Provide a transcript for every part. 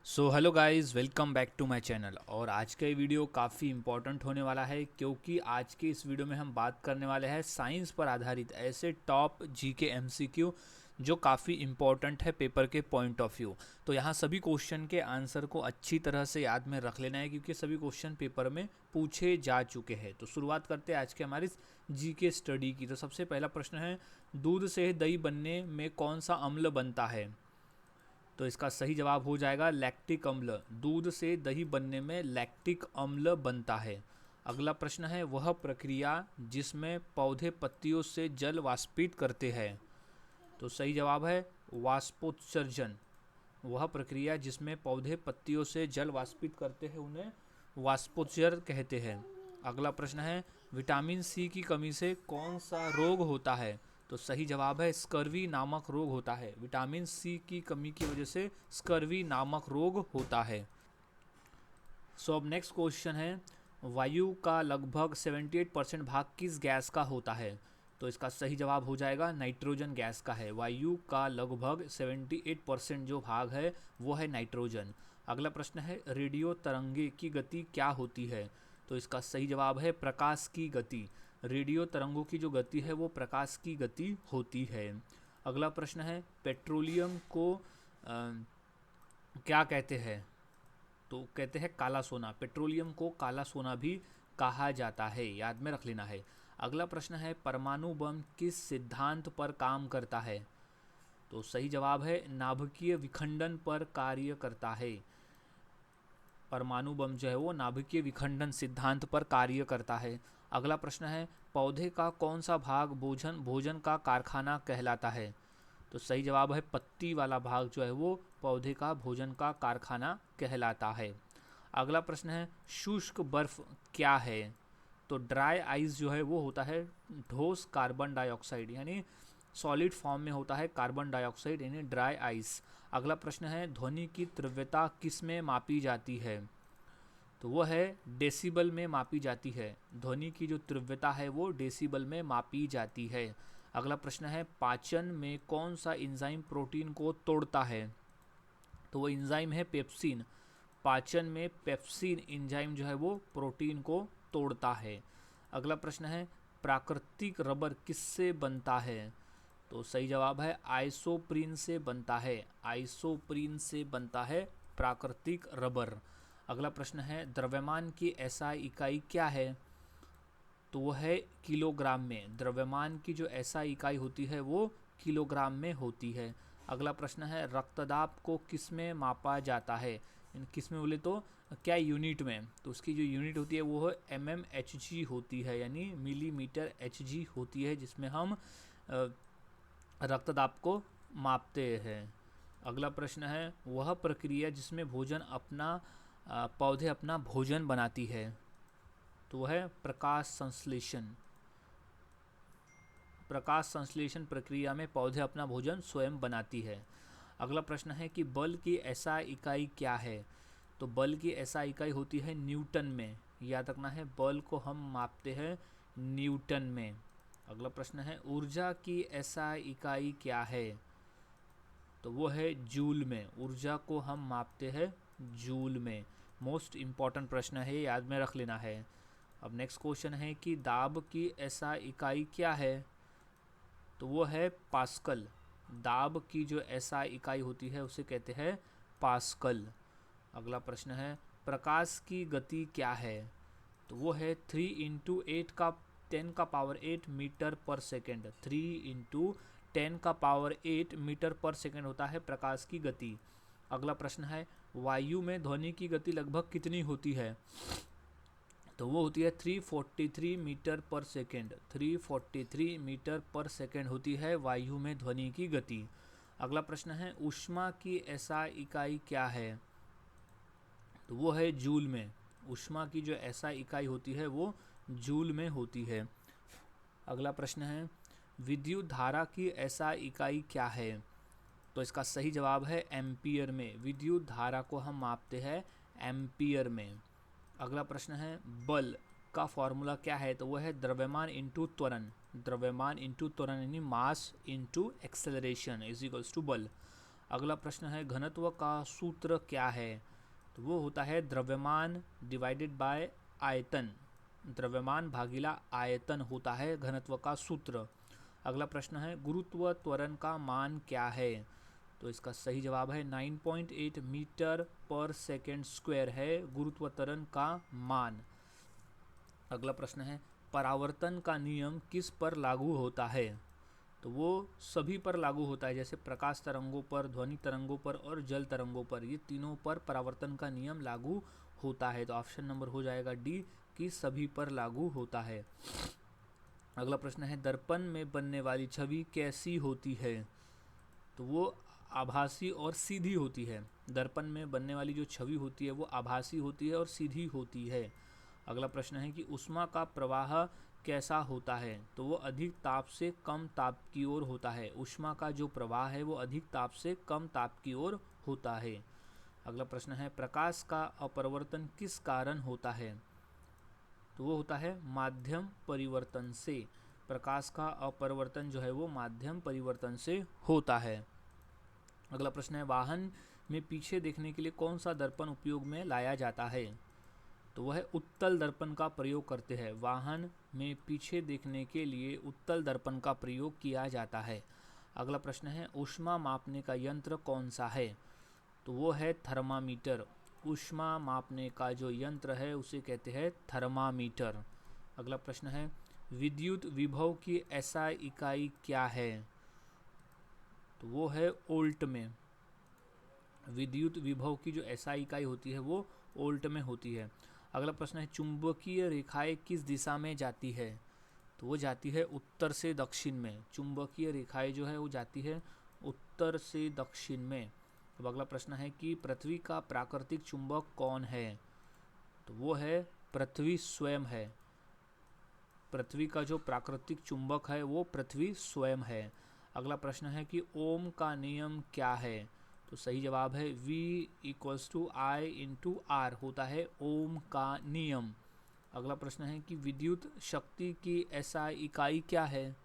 So hello guys, welcome back to my channel. और आज का ये वीडियो काफ़ी इम्पोर्टेंट होने वाला है क्योंकि आज के इस वीडियो में हम बात करने वाले हैं साइंस पर आधारित ऐसे टॉप जीके एमसीक्यू जो काफ़ी इम्पोर्टेंट है पेपर के पॉइंट ऑफ व्यू। तो यहाँ सभी क्वेश्चन के आंसर को अच्छी तरह से याद में रख लेना है क्योंकि सभी क्वेश्चन पेपर में पूछे जा चुके हैं। तो शुरुआत करते हैं आज के हमारी जीके स्टडी की। तो सबसे पहला प्रश्न है, दूध से दही बनने में कौन सा अम्ल बनता है? तो इसका सही जवाब हो जाएगा लैक्टिक अम्ल। दूध से दही बनने में लैक्टिक अम्ल बनता है। अगला प्रश्न है, वह प्रक्रिया जिसमें पौधे पत्तियों से जल वाष्पित करते हैं। तो सही जवाब है वाष्पोत्सर्जन। वह प्रक्रिया जिसमें पौधे पत्तियों से जल वाष्पित करते हैं उन्हें वाष्पोत्सर्जन कहते हैं। अगला प्रश्न है, विटामिन सी की कमी से कौन सा रोग होता है? तो सही जवाब है स्कर्वी नामक रोग होता है। विटामिन सी की कमी की वजह से स्कर्वी नामक रोग होता है। सो अब नेक्स्ट क्वेश्चन है, वायु का लगभग 78% भाग किस गैस का होता है? तो इसका सही जवाब हो जाएगा नाइट्रोजन गैस का है। वायु का लगभग 78% जो भाग है वो है नाइट्रोजन। अगला प्रश्न है, रेडियो तरंगे की गति क्या होती है? तो इसका सही जवाब है प्रकाश की गति। रेडियो तरंगों की जो गति है वो प्रकाश की गति होती है। अगला प्रश्न है, पेट्रोलियम को क्या कहते हैं? तो कहते हैं काला सोना। पेट्रोलियम को काला सोना भी कहा जाता है, याद में रख लेना है। अगला प्रश्न है, परमाणु बम किस सिद्धांत पर काम करता है? तो सही जवाब है नाभिकीय विखंडन पर कार्य करता है। परमाणु बम जो है वो नाभिकीय विखंडन सिद्धांत पर कार्य करता है। अगला प्रश्न है, पौधे का कौन सा भाग भोजन भोजन का कारखाना कहलाता है? तो सही जवाब है पत्ती वाला भाग जो है वो पौधे का भोजन का कारखाना कहलाता है। अगला प्रश्न है, शुष्क बर्फ क्या है? तो ड्राई आइस जो है वो होता है ठोस कार्बन डाइऑक्साइड, यानी सॉलिड फॉर्म में होता है कार्बन डाइऑक्साइड, यानी ड्राई आइस। अगला प्रश्न है, ध्वनि की तीव्रता किस में मापी जाती है? तो वो है डेसिबल में मापी जाती है। ध्वनि की जो तीव्रता है वो डेसिबल में मापी जाती है। अगला प्रश्न है, पाचन में कौन सा एंजाइम प्रोटीन को तोड़ता है? तो वो एंजाइम है पेप्सिन। पाचन में पेप्सिन एंजाइम जो है वो प्रोटीन को तोड़ता है। अगला प्रश्न है, प्राकृतिक रबर किससे बनता है? तो सही जवाब है आइसोप्रीन से बनता है। आइसोप्रीन से बनता है प्राकृतिक रबर। अगला प्रश्न है, द्रव्यमान की एसआई इकाई क्या है? तो वो है किलोग्राम में। द्रव्यमान की जो एसआई इकाई होती है वो किलोग्राम में होती है। अगला प्रश्न है, रक्तदाब को किस में मापा जाता है? किस में बोले तो क्या यूनिट में? तो उसकी जो यूनिट होती है वो है mmHg होती है, यानी मिलीमीटर HG होती है, जिसमें हम रक्तदाब को मापते हैं। अगला प्रश्न है, वह प्रक्रिया जिसमें भोजन अपना पौधे अपना भोजन बनाती है। तो वह है प्रकाश संश्लेषण। प्रकाश संश्लेषण प्रक्रिया में पौधे अपना भोजन स्वयं बनाती है। अगला प्रश्न है कि बल की एसआई इकाई क्या है? तो बल की एसआई इकाई होती है न्यूटन में। याद रखना है, बल को हम मापते हैं न्यूटन में। अगला प्रश्न है, ऊर्जा की एसआई इकाई क्या है? तो वो है जूल में। ऊर्जा को हम मापते हैं जूल में। मोस्ट इम्पॉर्टेंट प्रश्न है, याद में रख लेना है। अब नेक्स्ट क्वेश्चन है कि दाब की एसआई इकाई क्या है? तो वो है पास्कल। दाब की जो एसआई इकाई होती है उसे कहते हैं पास्कल। अगला प्रश्न है, प्रकाश की गति क्या है? तो वो है 3 × 10⁸ मीटर पर सेकेंड। 3 × 10⁸ मीटर पर सेकेंड होता है प्रकाश की गति। अगला प्रश्न है, वायु में ध्वनि की गति लगभग कितनी होती है? तो वो होती है 343 मीटर पर सेकेंड। 343 मीटर पर सेकेंड होती है वायु में ध्वनि की गति। अगला प्रश्न है, ऊष्मा की एसआई इकाई क्या है? तो वो है जूल में। ऊष्मा की जो एसआई इकाई होती है वो जूल में होती है। अगला प्रश्न है, विद्युत धारा की एसआई इकाई क्या है? तो इसका सही जवाब है एम्पियर में। विद्युत धारा को हम मापते हैं एम्पियर में। अगला प्रश्न है, बल का फॉर्मूला क्या है? तो वह है द्रव्यमान इंटू त्वरण। द्रव्यमान इंटू त्वरण यानी mass into acceleration is equals to बल। अगला प्रश्न है घनत्व का सूत्र क्या है? तो वो होता है द्रव्यमान डिवाइडेड बाय आयतन। द्रव्यमान भागिला आयतन होता है घनत्व का सूत्र। अगला प्रश्न है गुरुत्व त्वरण का मान क्या है? तो इसका सही जवाब है 9.8 मीटर पर सेकेंड स्क्वायर है गुरुत्व त्वरण का मान। अगला प्रश्न है परावर्तन का नियम किस पर लागू होता है? तो वो सभी पर लागू होता है, जैसे प्रकाश तरंगों पर, ध्वनि तरंगों पर और जल तरंगों पर, ये तीनों पर परावर्तन का नियम लागू होता है। तो ऑप्शन नंबर हो जाएगा डी कि सभी पर लागू होता है। अगला प्रश्न है दर्पण में बनने वाली छवि कैसी होती है? तो वो आभासी और सीधी होती है। दर्पण में बनने वाली जो छवि होती है वो आभासी होती है और सीधी होती है। अगला प्रश्न है कि ऊष्मा का प्रवाह कैसा होता है? तो वो अधिक ताप से कम ताप की ओर होता है। ऊष्मा का जो प्रवाह है वो अधिक ताप से कम ताप की ओर होता है। अगला प्रश्न है प्रकाश का अपवर्तन किस कारण होता है? तो वो होता है माध्यम परिवर्तन से। प्रकाश का अपवर्तन जो है वो माध्यम परिवर्तन से होता है। अगला प्रश्न है वाहन में पीछे देखने के लिए कौन सा दर्पण उपयोग में लाया जाता है? तो वह उत्तल दर्पण का प्रयोग करते हैं। वाहन में पीछे देखने के लिए उत्तल दर्पण का प्रयोग किया जाता है। अगला प्रश्न है ऊष्मा मापने का यंत्र कौन सा है? तो वो है थर्मामीटर। ऊष्मा मापने का जो यंत्र है उसे कहते हैं थर्मामीटर। अगला प्रश्न है विद्युत विभव की एसआई इकाई क्या है? तो वो है वोल्ट में। विद्युत विभव की जो एसआई इकाई होती है वो वोल्ट में होती है। अगला प्रश्न है चुंबकीय रेखाएं किस दिशा में जाती है? तो वो जाती है उत्तर से दक्षिण में। चुंबकीय रेखाएं जो है वो जाती है उत्तर से दक्षिण में। अब अगला प्रश्न है कि पृथ्वी का प्राकृतिक चुंबक कौन है? तो वो है पृथ्वी स्वयं है। पृथ्वी का जो प्राकृतिक चुंबक है वो पृथ्वी स्वयं है। अगला प्रश्न है कि ओम का नियम क्या है? तो सही जवाब है V = I/R होता है ओम का नियम। अगला प्रश्न है कि विद्युत शक्ति की SI इकाई क्या है?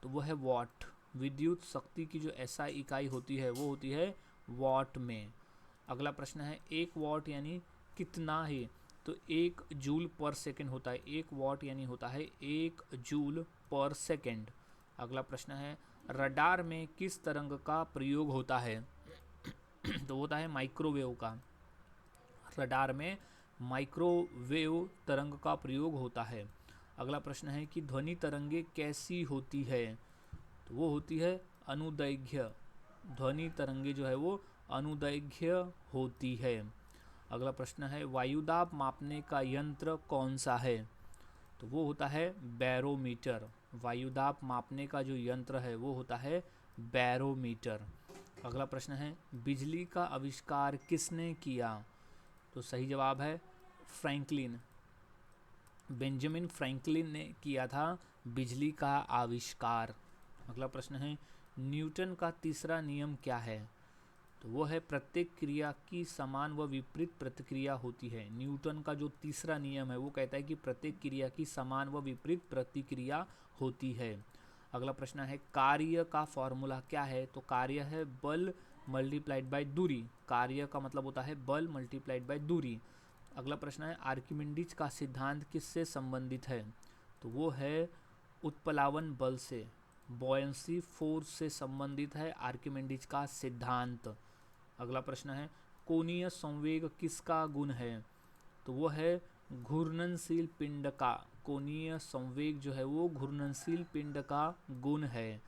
तो वो है वॉट। विद्युत शक्ति की जो SI इकाई होती है वो होती है वॉट में। अगला प्रश्न है 1 वॉट यानी कितना है? तो 1 जूल पर सेकेंड होता है। 1 वॉट यानी होता है 1 जूल पर सेकेंड। अगला प्रश्न है रडार में किस तरंग का प्रयोग होता है? तो होता है माइक्रोवेव का। रडार में माइक्रोवेव तरंग का प्रयोग होता है। अगला प्रश्न है कि ध्वनि तरंगे कैसी होती है? तो वो होती है अनुदैर्घ्य। ध्वनि तरंगे जो है वो अनुदैर्घ्य होती है। अगला प्रश्न है वायुदाब मापने का यंत्र कौन सा है? तो वो होता है बैरोमीटर। वायुदाब मापने का जो यंत्र है वो होता है बैरोमीटर। अगला प्रश्न है बिजली का आविष्कार किसने किया? तो सही जवाब है फ्रैंकलिन। बेंजामिन फ्रैंकलिन ने किया था बिजली का आविष्कार। अगला प्रश्न है न्यूटन का तीसरा नियम क्या है? तो वो है प्रत्येक क्रिया की समान व विपरीत प्रतिक्रिया होती है। न्यूटन का जो तीसरा नियम है वो कहता है कि प्रत्येक क्रिया की समान व विपरीत प्रतिक्रिया होती है। अगला प्रश्न है कार्य का फॉर्मूला क्या है? तो कार्य है बल मल्टीप्लाइड बाय दूरी। कार्य का मतलब होता है बल मल्टीप्लाइड बाय दूरी। अगला प्रश्न है आर्किमिडीज का सिद्धांत किससे संबंधित है? तो वो है उत्प्लावन बल से। बॉयंसी फोर्स से संबंधित है आर्किमिडीज का सिद्धांत। अगला प्रश्न है कोणीय संवेग किसका गुण है? तो वो है घूर्णनशील पिंड का। कोणीय संवेग जो है वो घूर्णनशील पिंड का गुण है।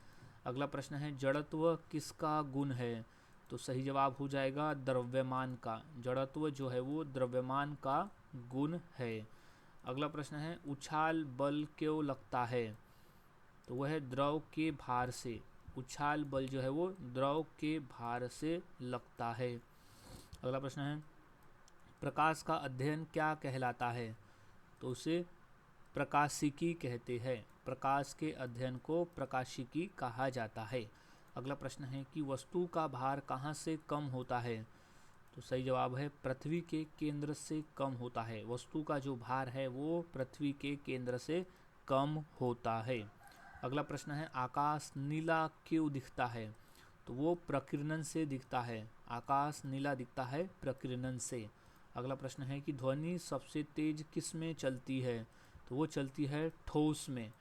अगला प्रश्न है जड़त्व किसका गुण है? तो सही जवाब हो जाएगा द्रव्यमान का। जड़त्व जो है वो द्रव्यमान का गुण है। अगला प्रश्न है उछाल बल क्यों लगता है? तो वह है द्रव के भार से। उछाल बल जो है वो द्रव के भार से लगता है। अगला प्रश्न है प्रकाश का अध्ययन क्या कहलाता है? तो उसे प्रकाशिकी कहते हैं। प्रकाश के अध्ययन को प्रकाशिकी कहा जाता है। अगला प्रश्न है कि वस्तु का भार कहाँ से कम होता है? तो सही जवाब है पृथ्वी के केंद्र से कम होता है। वस्तु का जो भार है वो पृथ्वी के केंद्र से कम होता है। अगला प्रश्न है आकाश नीला क्यों दिखता है? तो वो प्रकीर्णन से दिखता है। आकाश नीला दिखता है प्रकीर्णन से। अगला प्रश्न है कि ध्वनि सबसे तेज किस में चलती है? तो वो चलती है ठोस में।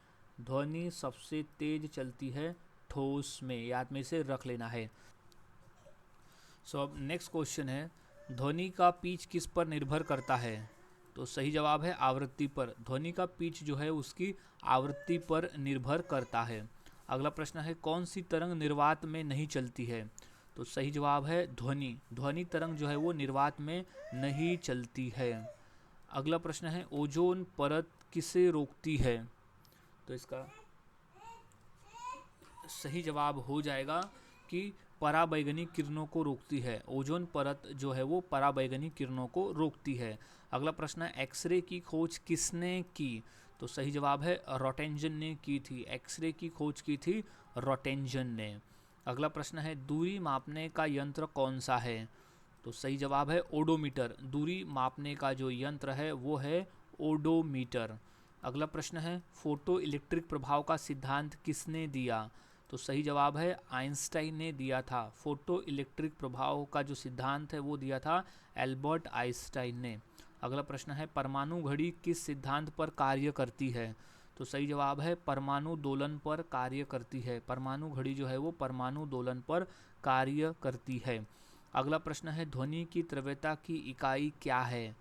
ध्वनि सबसे तेज चलती है ठोस में, याद में इसे रख लेना है। अब नेक्स्ट क्वेश्चन है, ध्वनि का पिच किस पर निर्भर करता है? तो सही जवाब है आवृत्ति पर। ध्वनि का पिच जो है उसकी आवृत्ति पर निर्भर करता है। अगला प्रश्न है, कौन सी तरंग निर्वात में नहीं चलती है? तो सही जवाब है ध्वनि। ध्वनि तरंग जो है वो निर्वात में नहीं चलती है। अगला प्रश्न है, ओजोन परत किसे रोकती है? तो इसका सही जवाब हो जाएगा कि पराबैंगनी किरणों को रोकती है। ओजोन परत जो है वो पराबैंगनी किरणों को रोकती है। अगला प्रश्न है, एक्सरे की खोज किसने की? तो सही जवाब है रॉटेंजन ने की थी। एक्सरे की खोज की थी रॉटेंजन ने। अगला प्रश्न है, दूरी मापने का यंत्र कौन सा है? तो सही जवाब है ओडोमीटर। दूरी मापने का जो यंत्र है वो है ओडोमीटर। अगला प्रश्न है, फोटो इलेक्ट्रिक प्रभाव का सिद्धांत किसने दिया? तो सही जवाब है आइंस्टाइन ने दिया था। फोटो इलेक्ट्रिक प्रभाव का जो सिद्धांत है वो दिया था एल्बर्ट आइंस्टाइन ने। अगला प्रश्न है, परमाणु घड़ी किस सिद्धांत पर कार्य करती है? तो सही जवाब है परमाणु दोलन पर कार्य करती है। परमाणु घड़ी जो है वो परमाणु दोलन पर कार्य करती है। अगला प्रश्न है, ध्वनि की तीव्रता की इकाई क्या है?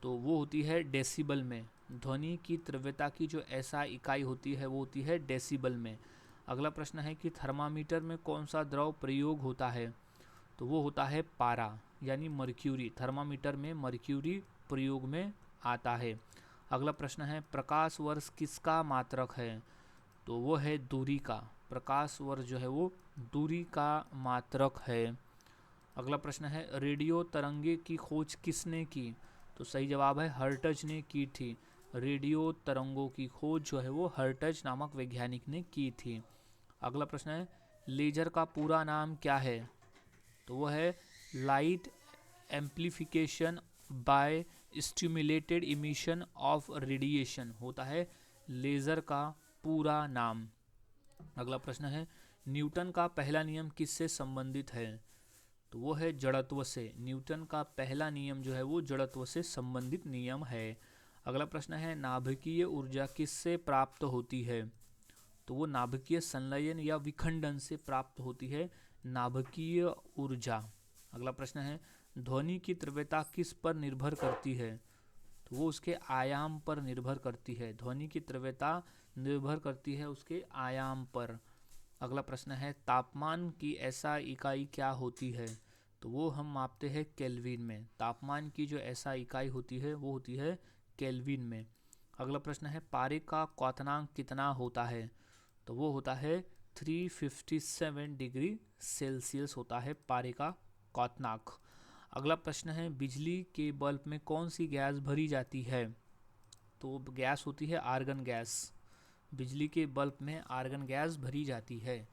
तो वो होती है डेसिबल में। ध्वनि की तीव्रता की जो एसआई इकाई होती है वो होती है डेसिबल में। अगला प्रश्न है कि थर्मामीटर में कौन सा द्रव प्रयोग होता है? तो वो होता है पारा यानी मर्क्यूरी। थर्मामीटर में मर्क्यूरी प्रयोग में आता है। अगला प्रश्न है, प्रकाश वर्ष किसका मात्रक है? तो वो है दूरी का। प्रकाश वर्ष जो है वो दूरी का मात्रक है। अगला प्रश्न है, रेडियो तरंगे की खोज किसने की? तो सही जवाब है हर्ट्ज ने की थी। रेडियो तरंगों की खोज जो है वो हर्ट्ज नामक वैज्ञानिक ने की थी। अगला प्रश्न है, लेजर का पूरा नाम क्या है? तो वो है light amplification by stimulated emission of radiation होता है लेजर का पूरा नाम। अगला प्रश्न है, न्यूटन का पहला नियम किससे संबंधित है? तो वो है जड़त्व से। न्यूटन का पहला नियम जो है वो जड़त्व से संबंधित नियम है। अगला प्रश्न है, नाभिकीय ऊर्जा किससे प्राप्त होती है? तो वो नाभिकीय संलयन या विखंडन से प्राप्त होती है नाभिकीय ऊर्जा। अगला प्रश्न है, ध्वनि की तीव्रता किस पर निर्भर करती है? तो वो उसके आयाम पर निर्भर करती है। ध्वनि की तीव्रता निर्भर करती है उसके आयाम पर। अगला प्रश्न है, तापमान की ऐसा इकाई क्या होती है? तो वो हम मापते हैं केल्विन में। तापमान की जो ऐसा इकाई होती है वो होती है केल्विन में। अगला प्रश्न है, पारे का क्वथनांक कितना होता है? तो वो होता है 357 डिग्री सेल्सियस होता है पारे का क्वथनांक। अगला प्रश्न है, बिजली के बल्ब में कौन सी गैस भरी जाती है? तो गैस होती है आर्गन गैस। बिजली के बल्ब में आर्गन गैस भरी जाती है।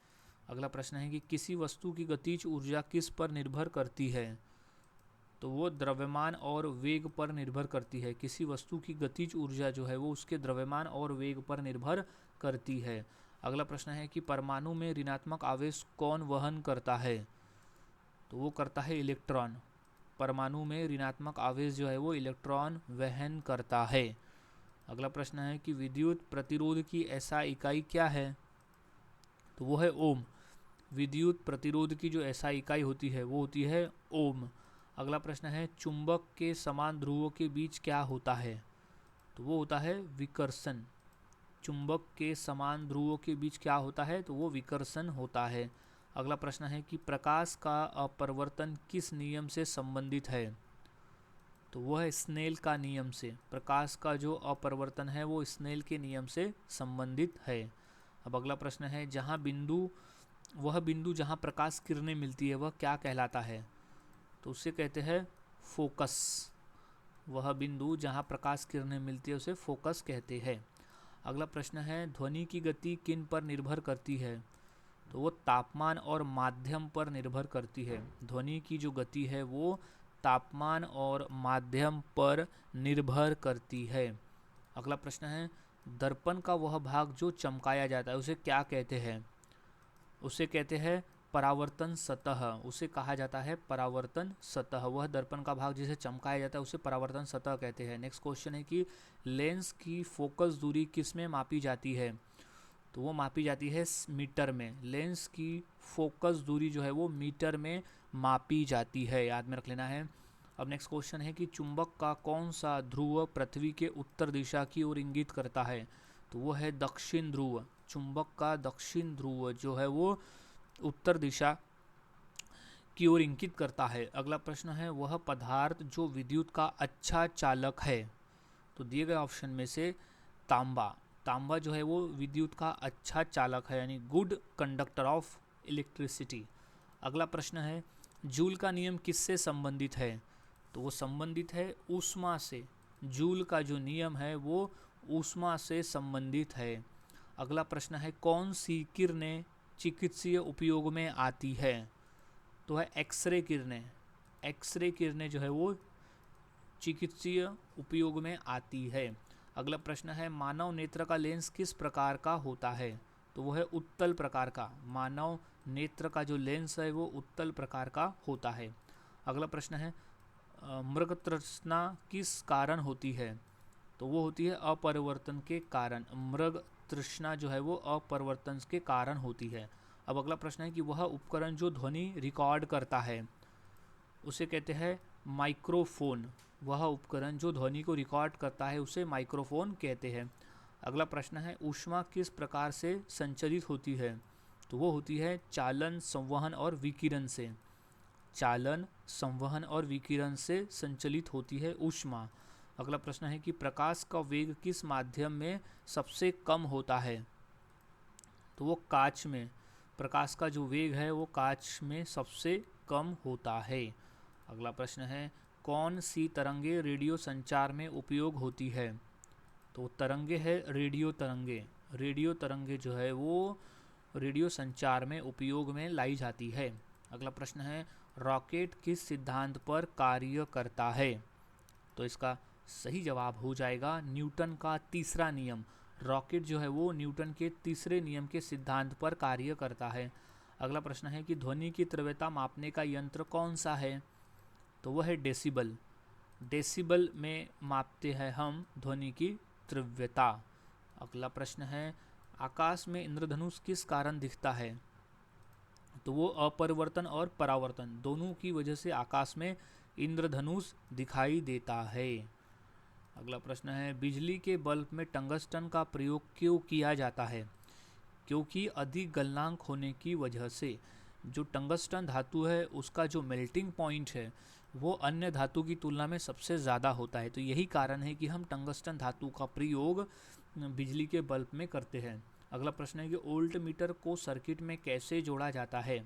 अगला प्रश्न है कि किसी वस्तु की गतिज ऊर्जा किस पर निर्भर करती है? तो वो द्रव्यमान और वेग पर निर्भर करती है। किसी वस्तु की गतिज ऊर्जा जो है वो उसके द्रव्यमान और वेग पर निर्भर करती है। अगला प्रश्न है कि परमाणु में ऋणात्मक आवेश कौन वहन करता है? तो वो करता है इलेक्ट्रॉन। परमाणु में ऋणात्मक आवेश जो है वो इलेक्ट्रॉन वहन करता है। अगला प्रश्न है कि विद्युत प्रतिरोध की ऐसा इकाई क्या है? तो वो है ओम। विद्युत प्रतिरोध की जो ऐसा इकाई होती है वो होती है ओम। अगला प्रश्न है, चुंबक के समान ध्रुवों के बीच क्या होता है? तो वो होता है विकर्षण। चुंबक के समान ध्रुवों के बीच क्या होता है? तो वो विकर्षण होता है। अगला प्रश्न है कि प्रकाश का अपवर्तन किस नियम से संबंधित है? तो वह है स्नेल का नियम से। प्रकाश का जो अपवर्तन है वो स्नेल के नियम से संबंधित है। अब अगला प्रश्न है, वह बिंदु जहाँ प्रकाश किरणें मिलती है वह क्या कहलाता है? तो उसे कहते हैं फोकस। वह बिंदु जहाँ प्रकाश किरणें मिलती है उसे फोकस कहते हैं। अगला प्रश्न है, ध्वनि की गति किन पर निर्भर करती है? तो वो तापमान और माध्यम पर निर्भर करती है। ध्वनि की जो गति है वो तापमान और माध्यम पर निर्भर करती है। अगला प्रश्न है, दर्पण का वह भाग जो चमकाया जाता है उसे क्या कहते हैं? उसे कहते हैं परावर्तन सतह, उसे कहा जाता है परावर्तन सतह। वह दर्पण का भाग जिसे चमकाया जाता है उसे परावर्तन सतह कहते हैं। नेक्स्ट क्वेश्चन है कि लेंस की फोकस दूरी किस में मापी जाती है? तो वो मापी जाती है मीटर में। लेंस की फोकस दूरी जो है वो मीटर में मापी जाती है, याद में रख लेना है। अब नेक्स्ट क्वेश्चन है कि चुंबक का कौन सा ध्रुव पृथ्वी के उत्तर दिशा की ओर इंगित करता है? तो वो है दक्षिण ध्रुव। चुंबक का दक्षिण ध्रुव जो है वो उत्तर दिशा की ओर इंगित करता है। अगला प्रश्न है वह पदार्थ जो विद्युत का अच्छा चालक है? तो दिए गए ऑप्शन में से तांबा, तांबा जो है वो विद्युत का अच्छा चालक है, यानी गुड कंडक्टर ऑफ इलेक्ट्रिसिटी। अगला प्रश्न है जूल का नियम किससे संबंधित है? तो वो संबंधित है ऊष्मा से। जूल का जो नियम है वो ऊष्मा से संबंधित है। अगला प्रश्न है कौन सी किरणें चिकित्सीय उपयोग में आती है? तो है एक्सरे किरणें। एक्सरे किरणें जो है वो चिकित्सीय उपयोग में आती है। अगला प्रश्न है मानव नेत्र का लेंस किस प्रकार का होता है? तो वो है उत्तल प्रकार का। मानव नेत्र का जो लेंस है वो उत्तल प्रकार का होता है। अगला प्रश्न है मृग तृष्णा किस कारण होती है? तो वो होती है अपरिवर्तन के कारण। मृग तृष्णा जो है वो अपरिवर्तन के कारण होती है। अब अगला प्रश्न है कि वह उपकरण जो ध्वनि रिकॉर्ड करता है उसे कहते हैं माइक्रोफोन। वह उपकरण जो ध्वनि को रिकॉर्ड करता है उसे माइक्रोफोन कहते हैं। अगला प्रश्न है ऊष्मा किस प्रकार से संचरित होती है? तो वो होती है चालन, संवहन और विकिरण से। चालन, संवहन और विकिरण से संचलित होती है ऊष्मा। अगला प्रश्न है कि प्रकाश का वेग किस माध्यम में सबसे कम होता है? तो वो कांच में। प्रकाश का जो वेग है वो कांच में सबसे कम होता है। अगला प्रश्न है कौन सी तरंगे रेडियो संचार में उपयोग होती है? तो तरंगे है रेडियो तरंगे। रेडियो तरंगे जो है वो रेडियो संचार में उपयोग में लाई जाती है। अगला प्रश्न है रॉकेट किस सिद्धांत पर कार्य करता है? तो इसका सही जवाब हो जाएगा न्यूटन का तीसरा नियम। रॉकेट जो है वो न्यूटन के तीसरे नियम के सिद्धांत पर कार्य करता है। अगला प्रश्न है कि ध्वनि की तीव्रता मापने का यंत्र कौन सा है? तो वह है डेसिबल। डेसिबल में मापते हैं हम ध्वनि की तीव्रता। अगला प्रश्न है आकाश में इंद्रधनुष किस कारण दिखता है? तो वो अपरिवर्तन और परावर्तन दोनों की वजह से आकाश में इंद्रधनुष दिखाई देता है। अगला प्रश्न है बिजली के बल्ब में टंगस्टन का प्रयोग क्यों किया जाता है? क्योंकि अधिक गलनांक होने की वजह से। जो टंगस्टन धातु है उसका जो मेल्टिंग पॉइंट है वो अन्य धातु की तुलना में सबसे ज़्यादा होता है, तो यही कारण है कि हम टंगस्टन धातु का प्रयोग बिजली के बल्ब में करते हैं। अगला प्रश्न है कि वोल्ट मीटर को सर्किट में कैसे जोड़ा जाता है?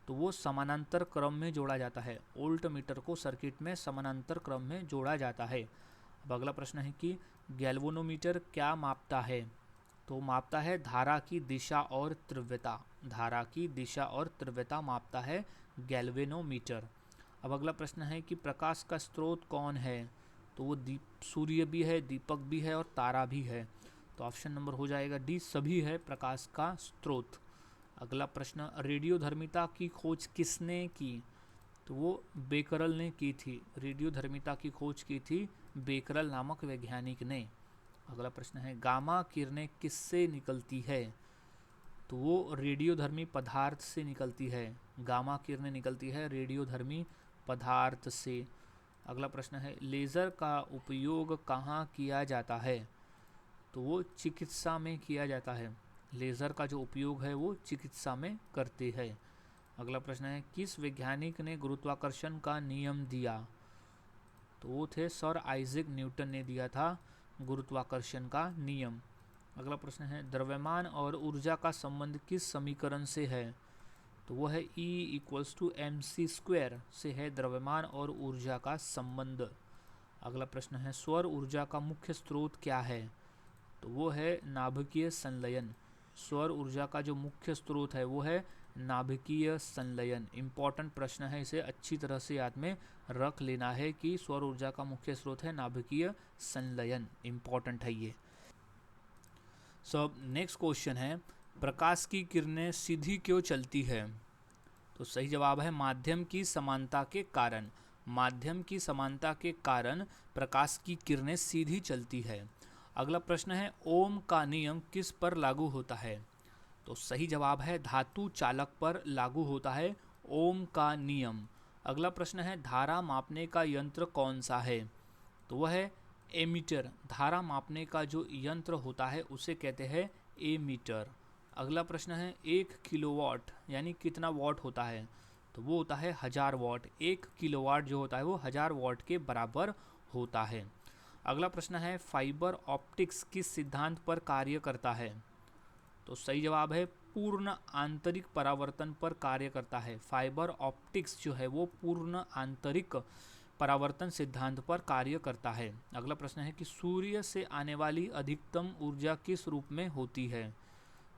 तो वो समानांतर क्रम में जोड़ा जाता है। वोल्ट मीटर को सर्किट में समानांतर क्रम में जोड़ा जाता है। अब अगला प्रश्न है कि गैल्वेनोमीटर क्या मापता है? तो मापता है धारा की दिशा और तीव्रता। धारा की दिशा और तीव्रता मापता है गैल्वेनोमीटर। अब अगला प्रश्न है कि प्रकाश का स्रोत कौन है? तो वो सूर्य भी है, दीपक भी है और तारा भी है। तो ऑप्शन नंबर हो जाएगा डी, सभी है प्रकाश का स्रोत। अगला प्रश्न रेडियोधर्मिता की खोज किसने की? तो वो बेकरल ने की थी। रेडियोधर्मिता की खोज की थी बेकरल नामक वैज्ञानिक ने। अगला प्रश्न है गामा किरणें किससे निकलती है? तो वो रेडियोधर्मी पदार्थ से निकलती है। गामा किरणें निकलती है रेडियोधर्मी पदार्थ से। अगला प्रश्न है लेज़र का उपयोग कहाँ किया जाता है? तो वो चिकित्सा में किया जाता है। लेज़र का जो उपयोग है वो चिकित्सा में करते हैं। अगला प्रश्न है किस वैज्ञानिक ने गुरुत्वाकर्षण का नियम दिया? तो वो थे सर आइजैक न्यूटन ने दिया था गुरुत्वाकर्षण का नियम। अगला प्रश्न है द्रव्यमान और ऊर्जा का संबंध किस समीकरण से है? तो वो है E = mc² से है द्रव्यमान और ऊर्जा का संबंध। अगला प्रश्न है सौर ऊर्जा का मुख्य स्रोत क्या है? तो वो है नाभिकीय संलयन। सौर ऊर्जा का जो मुख्य स्रोत है वो है नाभिकीय संलयन। इम्पॉर्टेंट प्रश्न है, इसे अच्छी तरह से याद में रख लेना है कि सौर ऊर्जा का मुख्य स्रोत है नाभिकीय संलयन। इम्पॉर्टेंट है ये। सो नेक्स्ट क्वेश्चन है प्रकाश की किरणें सीधी क्यों चलती है? तो सही जवाब है माध्यम की समानता के कारण। माध्यम की समानता के कारण प्रकाश की किरणें सीधी चलती है। अगला प्रश्न है ओम का नियम किस पर लागू होता है? तो सही जवाब है धातु चालक पर लागू होता है ओम का नियम। अगला प्रश्न है धारा मापने का यंत्र कौन सा है? तो वह है एमीटर। धारा मापने का जो यंत्र होता है उसे कहते हैं एमीटर। अगला प्रश्न है 1 किलोवाट यानी कितना वाट होता है? तो वो होता है 1000 वाट। 1 किलोवाट जो होता है वो 1000 वाट के बराबर होता है। अगला प्रश्न है फाइबर ऑप्टिक्स किस सिद्धांत पर कार्य करता है? तो सही जवाब है पूर्ण आंतरिक परावर्तन पर कार्य करता है। फाइबर ऑप्टिक्स जो है वो पूर्ण आंतरिक परावर्तन सिद्धांत पर कार्य करता है। अगला प्रश्न है कि सूर्य से आने वाली अधिकतम ऊर्जा किस रूप में होती है?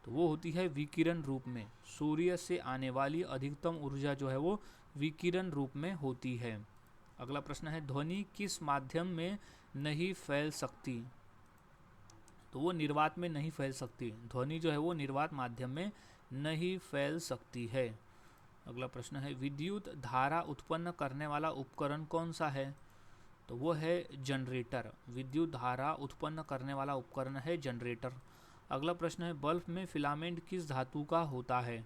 तो वो होती है विकिरण रूप में। सूर्य से आने वाली अधिकतम ऊर्जा जो है वो विकिरण रूप में होती है। अगला प्रश्न है ध्वनि किस माध्यम में नहीं फैल सकती? तो वो निर्वात में नहीं फैल सकती। ध्वनि जो है वो निर्वात माध्यम में नहीं फैल सकती है। अगला प्रश्न है विद्युत धारा उत्पन्न करने वाला उपकरण कौन सा है? तो वो है जनरेटर। विद्युत धारा उत्पन्न करने वाला उपकरण है जनरेटर। अगला प्रश्न है बल्ब में फिलामेंट किस धातु का होता है?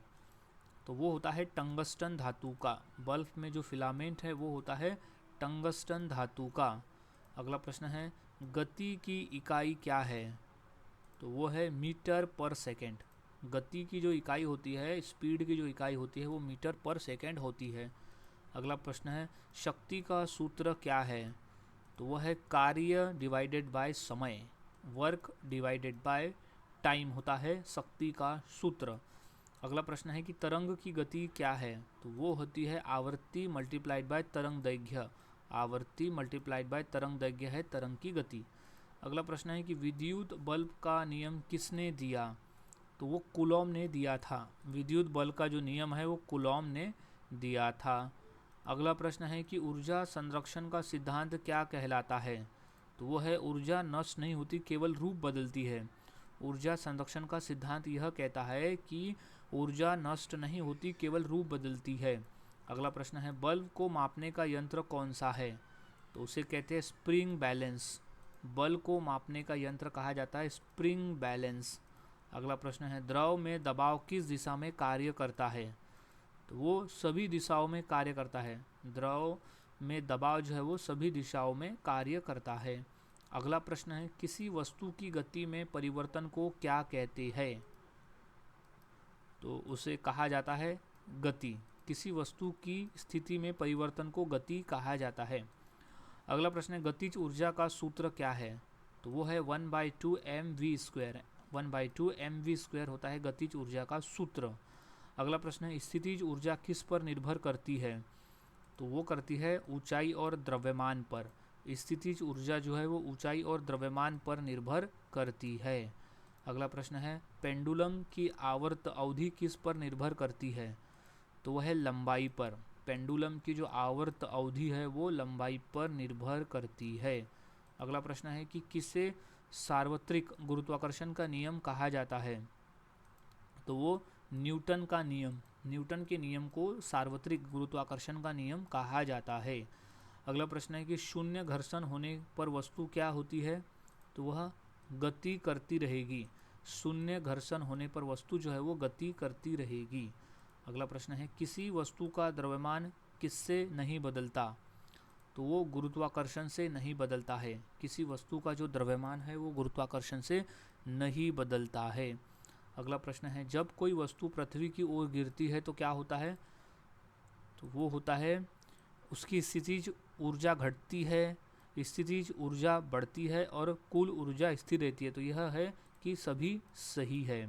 तो वो होता है टंगस्टन धातु का। बल्ब में जो फिलामेंट है वो होता है टंगस्टन धातु का। अगला प्रश्न है गति की इकाई क्या है? तो वो है मीटर पर सेकेंड। गति की जो इकाई होती है, स्पीड की जो इकाई होती है वो मीटर पर सेकेंड होती है। अगला प्रश्न है शक्ति का सूत्र क्या है? तो वह है कार्य डिवाइडेड बाय समय। वर्क डिवाइडेड बाय टाइम होता है शक्ति का सूत्र। अगला प्रश्न है कि तरंग की गति क्या है? तो वो होती है आवृत्ति मल्टीप्लाइड बाय तरंग दैर्घ्य। आवृत्ति मल्टीप्लाइड बाय तरंग दैर्घ्य है तरंग की गति। अगला प्रश्न है कि विद्युत बल्ब का नियम किसने दिया? तो वो कूलॉम ने दिया था। विद्युत बल्ब का जो नियम है वो कूलॉम ने दिया था। अगला प्रश्न है कि ऊर्जा संरक्षण का सिद्धांत क्या कहलाता है? तो वो है ऊर्जा नष्ट नहीं होती, केवल रूप बदलती है। ऊर्जा संरक्षण का सिद्धांत यह कहता है कि ऊर्जा नष्ट नहीं होती, केवल रूप बदलती है। अगला प्रश्न है बल्ब को मापने का यंत्र कौन सा है? तो उसे कहते हैं स्प्रिंग बैलेंस। बल्ब को मापने का यंत्र कहा जाता है स्प्रिंग बैलेंस। अगला प्रश्न है द्रव में दबाव किस दिशा में कार्य करता है? तो वो सभी दिशाओं में कार्य करता है। द्रव में दबाव जो है वो सभी दिशाओं में कार्य करता है। अगला प्रश्न है किसी वस्तु की गति में परिवर्तन को क्या कहते हैं? तो उसे कहा जाता है गति। किसी वस्तु की स्थिति में परिवर्तन को गति कहा जाता है। अगला प्रश्न है गतिज ऊर्जा का सूत्र क्या है? तो वो है 1/2 mv²। 1/2 mv² होता है गतिज ऊर्जा का सूत्र। अगला प्रश्न है स्थितिज ऊर्जा किस पर निर्भर करती है? तो वो करती है ऊंचाई और द्रव्यमान पर। स्थितिज ऊर्जा जो है वो ऊंचाई और द्रव्यमान पर निर्भर करती है। अगला प्रश्न है पेंडुलम की आवर्त अवधि किस पर निर्भर करती है? तो वह है लंबाई पर। पेंडुलम की जो आवर्त अवधि है वो लंबाई पर निर्भर करती है। अगला प्रश्न है कि किसे सार्वत्रिक गुरुत्वाकर्षण का नियम कहा जाता है? तो वो न्यूटन का नियम। न्यूटन के नियम को सार्वत्रिक गुरुत्वाकर्षण का नियम कहा जाता है। अगला प्रश्न है कि शून्य घर्षण होने पर वस्तु क्या होती है? तो वह गति करती रहेगी। शून्य घर्षण होने पर वस्तु जो है वो गति करती रहेगी। अगला प्रश्न है किसी वस्तु का द्रव्यमान किससे नहीं बदलता? तो वो गुरुत्वाकर्षण से नहीं बदलता है। किसी वस्तु का जो द्रव्यमान है वो गुरुत्वाकर्षण से नहीं बदलता है। अगला प्रश्न है जब कोई वस्तु पृथ्वी की ओर गिरती है तो क्या होता है? तो वो होता है उसकी स्थितिज ऊर्जा घटती है, स्थितिज ऊर्जा बढ़ती है और कुल ऊर्जा स्थिर रहती है। तो यह है कि सभी सही है।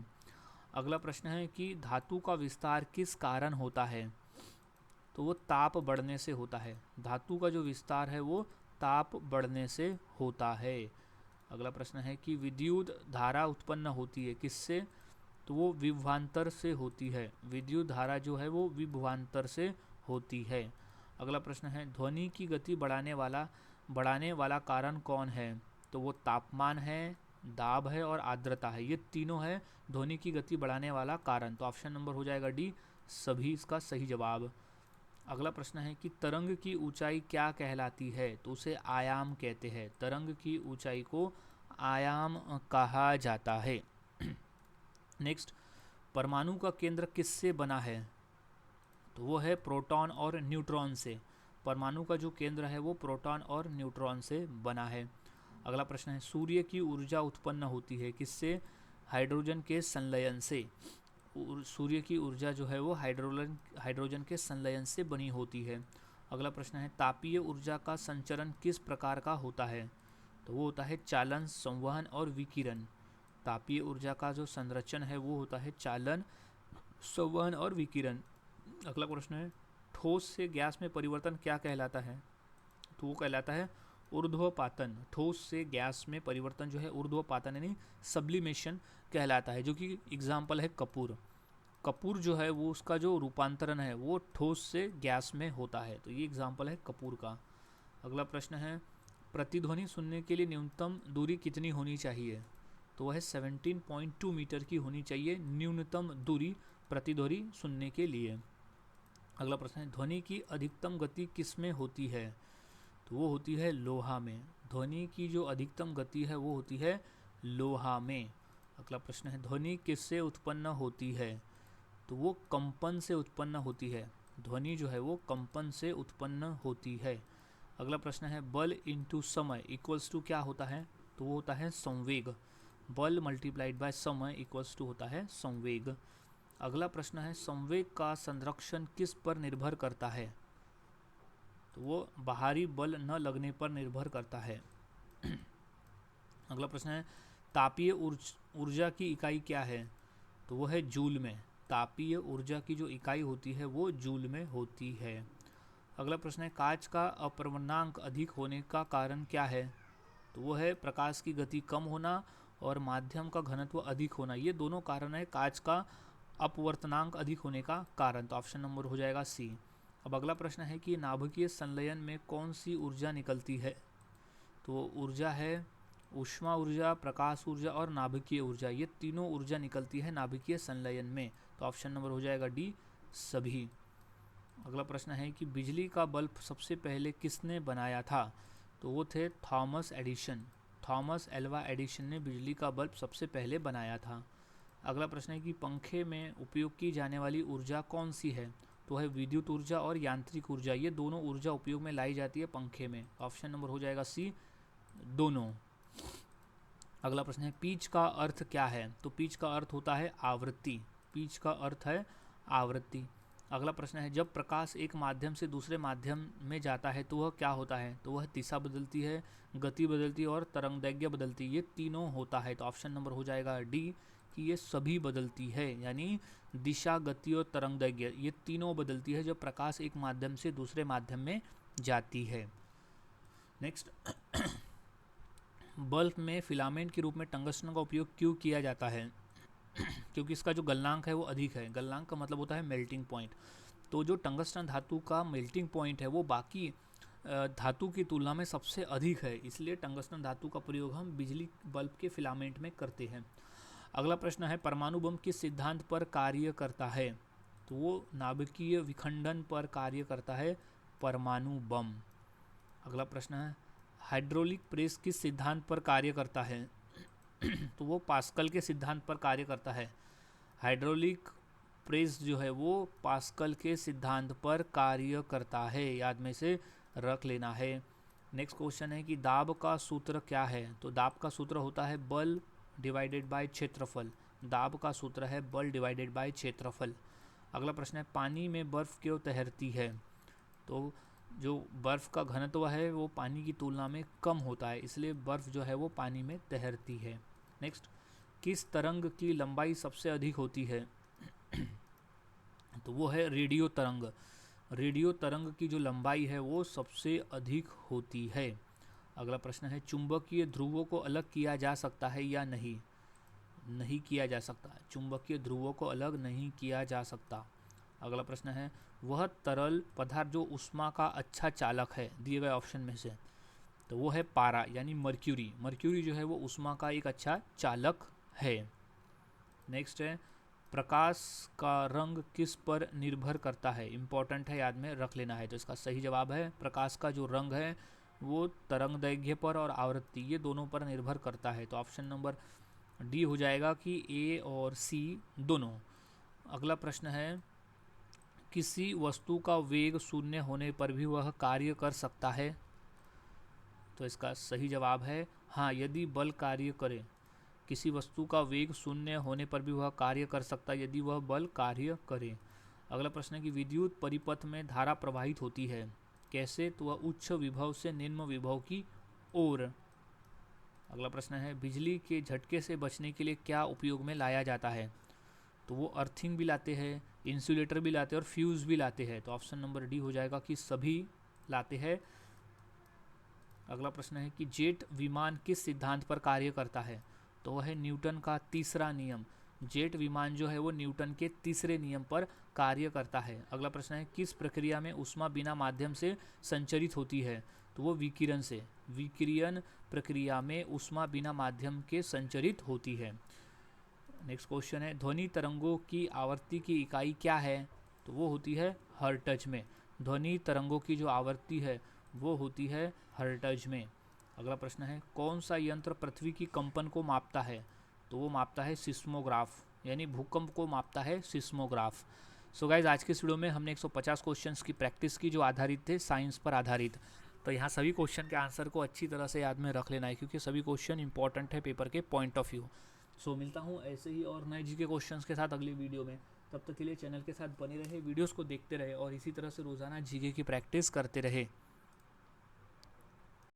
अगला प्रश्न है कि धातु का विस्तार किस कारण होता है? तो वो ताप बढ़ने से होता है। धातु का जो विस्तार है वो ताप बढ़ने से होता है। अगला प्रश्न है कि विद्युत धारा उत्पन्न होती है किससे? तो वो विभवांतर से होती है। विद्युत धारा जो है वो विभवांतर से होती है। अगला प्रश्न है ध्वनि की गति बढ़ाने वाला कारण कौन है? तो वो तापमान है, दाब है और आर्द्रता है। ये तीनों है ध्वनि की गति बढ़ाने वाला कारण। तो ऑप्शन नंबर हो जाएगा डी सभी इसका सही जवाब। अगला प्रश्न है कि तरंग की ऊंचाई क्या कहलाती है? तो उसे आयाम कहते हैं। तरंग की ऊंचाई को आयाम कहा जाता है। नेक्स्ट, परमाणु का केंद्र किससे बना है? तो वो है प्रोटॉन और न्यूट्रॉन से। परमाणु का जो केंद्र है वो प्रोटॉन और न्यूट्रॉन से बना है। अगला प्रश्न है, सूर्य की ऊर्जा उत्पन्न होती है किससे? हाइड्रोजन के संलयन से। सूर्य की ऊर्जा जो है वो हाइड्रोजन के संलयन से बनी होती है। अगला प्रश्न है, तापीय ऊर्जा का संचरण किस प्रकार का होता है? तो वो होता है चालन, संवहन और विकिरण। तापीय ऊर्जा का जो संरचन है वो होता है चालन, संवहन और विकिरण। अगला प्रश्न है, ठोस से गैस में परिवर्तन क्या कहलाता है? तो वो कहलाता है ऊर्ध्वपातन। ठोस से गैस में परिवर्तन जो है ऊर्ध्वपातन यानी सब्लिमेशन कहलाता है, जो कि एग्जाम्पल है कपूर। कपूर जो है वो उसका जो रूपांतरण है वो ठोस से गैस में होता है, तो ये एग्जाम्पल है कपूर का। अगला प्रश्न है, प्रतिध्वनि सुनने के लिए न्यूनतम दूरी कितनी होनी चाहिए? तो वह 17.2 मीटर की होनी चाहिए न्यूनतम दूरी प्रतिध्वनि सुनने के लिए। अगला प्रश्न है, ध्वनि की अधिकतम गति किस में होती है? तो वो होती है लोहा में। ध्वनि की जो अधिकतम गति है वो होती है लोहा में। अगला प्रश्न है, ध्वनि किससे उत्पन्न होती है? तो वो कंपन से उत्पन्न होती है। ध्वनि जो है वो कंपन से उत्पन्न होती है। अगला प्रश्न है, बल इंटू समय इक्वल्स टू क्या होता है? तो वो होता है संवेग। बल मल्टीप्लाइड बाय समय इक्वल्स टू होता है संवेग। अगला प्रश्न है, संवेग का संरक्षण किस पर निर्भर करता है? तो वो बाहरी बल न लगने पर निर्भर करता है। अगला प्रश्न है, तापीय ऊर्जा की इकाई क्या है? तो वो है जूल में। तापीय ऊर्जा की जो इकाई होती है वो जूल में होती है। अगला प्रश्न है, कांच का अपवर्तनांक अधिक होने का कारण क्या है? तो वो है प्रकाश की गति कम होना और माध्यम का घनत्व अधिक होना। ये दोनों कारण है कांच का अपवर्तनांक अधिक होने का कारण। तो ऑप्शन नंबर हो जाएगा सी। अब अगला प्रश्न है कि नाभिकीय संलयन में कौन सी ऊर्जा निकलती है? तो ऊर्जा है ऊष्मा ऊर्जा, प्रकाश ऊर्जा और नाभिकीय ऊर्जा। ये तीनों ऊर्जा निकलती है नाभिकीय संलयन में। तो ऑप्शन नंबर हो जाएगा डी, सभी। अगला प्रश्न है कि बिजली का बल्ब सबसे पहले किसने बनाया था? तो वो थे Thomas Edison. Thomas Alva Edison ने बिजली का बल्ब सबसे पहले बनाया था। अगला प्रश्न है कि पंखे में उपयोग की जाने वाली ऊर्जा कौन सी है? तो है विद्युत ऊर्जा और यांत्रिक ऊर्जा। ये दोनों ऊर्जा उपयोग में लाई जाती है पंखे में। ऑप्शन नंबर हो जाएगा सी, दोनों। अगला प्रश्न है, पिच का अर्थ क्या है? तो पिच का अर्थ होता है आवृत्ति। पिच का अर्थ है आवृत्ति। अगला प्रश्न है, जब प्रकाश एक माध्यम से दूसरे माध्यम में जाता है तो वह क्या होता है? तो वह दिशा बदलती है, गति बदलती है और तरंगदैर्घ्य बदलती है। ये तीनों होता है। तो ऑप्शन नंबर हो जाएगा डी कि ये सभी बदलती है, यानी दिशा, गति और तरंगदैर्घ्य ये तीनों बदलती है जब प्रकाश एक माध्यम से दूसरे माध्यम में जाती है। नेक्स्ट, बल्ब में फिलामेंट के रूप में टंगस्टन का उपयोग क्यों किया जाता है? क्योंकि इसका जो गलनांक है वो अधिक है। गलनांक का मतलब होता है मेल्टिंग पॉइंट। तो जो टंगस्टन धातु का मेल्टिंग पॉइंट है वो बाकी धातु की तुलना में सबसे अधिक है, इसलिए टंगस्टन धातु का प्रयोग हम बिजली बल्ब के फिलामेंट में करते हैं। अगला प्रश्न है, परमाणु बम किस सिद्धांत पर कार्य करता है? तो वो नाभिकीय विखंडन पर कार्य करता है परमाणु बम। अगला प्रश्न है, हाइड्रोलिक प्रेस किस सिद्धांत पर कार्य करता है? तो वो पास्कल के सिद्धांत पर कार्य करता है। हाइड्रोलिक प्रेस जो है वो पास्कल के सिद्धांत पर कार्य करता है, याद में से रख लेना है। नेक्स्ट क्वेश्चन है कि दाब का सूत्र क्या है? तो दाब का सूत्र होता है बल डिवाइडेड बाय क्षेत्रफल। दाब का सूत्र है बल डिवाइडेड बाय क्षेत्रफल। अगला प्रश्न है, पानी में बर्फ़ क्यों तैरती है? तो जो बर्फ़ का घनत्व है वो पानी की तुलना में कम होता है, इसलिए बर्फ़ जो है वो पानी में तैरती है। नेक्स्ट, किस तरंग की लंबाई सबसे अधिक होती है? तो वो है रेडियो तरंग। रेडियो तरंग की जो लंबाई है वो सबसे अधिक होती है। अगला प्रश्न है, चुंबकीय ध्रुवों को अलग किया जा सकता है या नहीं? नहीं किया जा सकता। चुंबकीय ध्रुवों को अलग नहीं किया जा सकता। अगला प्रश्न है, वह तरल पदार्थ जो ऊष्मा का अच्छा चालक है दिए गए ऑप्शन में से? तो वो है पारा यानी मर्क्यूरी। मर्क्यूरी जो है वो ऊष्मा का एक अच्छा चालक है। नेक्स्ट है, प्रकाश का रंग किस पर निर्भर करता है? इम्पॉर्टेंट है, याद में रख लेना है। तो इसका सही जवाब है प्रकाश का जो रंग है वो तरंगदैर्घ्य पर और आवृत्ति, ये दोनों पर निर्भर करता है। तो ऑप्शन नंबर डी हो जाएगा कि ए और सी दोनों। अगला प्रश्न है, किसी वस्तु का वेग शून्य होने पर भी वह कार्य कर सकता है? तो इसका सही जवाब है हाँ, यदि बल कार्य करे। किसी वस्तु का वेग शून्य होने पर भी वह कार्य कर सकता है यदि वह बल कार्य करे। अगला प्रश्न है कि विद्युत परिपथ में धारा प्रवाहित होती है कैसे? तो वह उच्च विभव से निम्न विभव की ओर। अगला प्रश्न है, बिजली के झटके से बचने के लिए क्या उपयोग में लाया जाता है? तो वो अर्थिंग भी लाते हैं, इंसुलेटर भी लाते हैं और फ्यूज़ भी लाते हैं। तो ऑप्शन नंबर डी हो जाएगा कि सभी लाते हैं। अगला प्रश्न है कि जेट विमान किस सिद्धांत पर कार्य करता है? तो वह है न्यूटन का तीसरा नियम। जेट विमान जो है वो न्यूटन के तीसरे नियम पर कार्य करता है। अगला प्रश्न है, किस प्रक्रिया में ऊष्मा बिना माध्यम से संचरित होती है? तो वो विकिरण से। विकिरण प्रक्रिया में ऊष्मा बिना माध्यम के संचरित होती है। नेक्स्ट क्वेश्चन है, ध्वनि तरंगों की आवृत्ति की इकाई क्या है? तो वो होती है हर्ट्ज में। ध्वनि तरंगों की जो आवृत्ति है वो होती है हर्ट्ज में। अगला प्रश्न है, कौन सा यंत्र पृथ्वी की कंपन को मापता है? तो वो मापता है सिस्मोग्राफ, यानी भूकंप को मापता है सिस्मोग्राफ। सो गाइज, आज के इस वीडियो में हमने 150 क्वेश्चंस की प्रैक्टिस की जो आधारित थे साइंस पर आधारित। तो यहाँ सभी क्वेश्चन के आंसर को अच्छी तरह से याद में रख लेना है क्योंकि सभी क्वेश्चन इंपॉर्टेंट है पेपर के पॉइंट ऑफ व्यू। सो मिलता हूँ ऐसे ही और नए जीके क्वेश्चंस के साथ अगली वीडियो में। तब तक के लिए चैनल के साथ बने रहे, वीडियोस को देखते रहे और इसी तरह से रोज़ाना जीके की प्रैक्टिस करते रहे।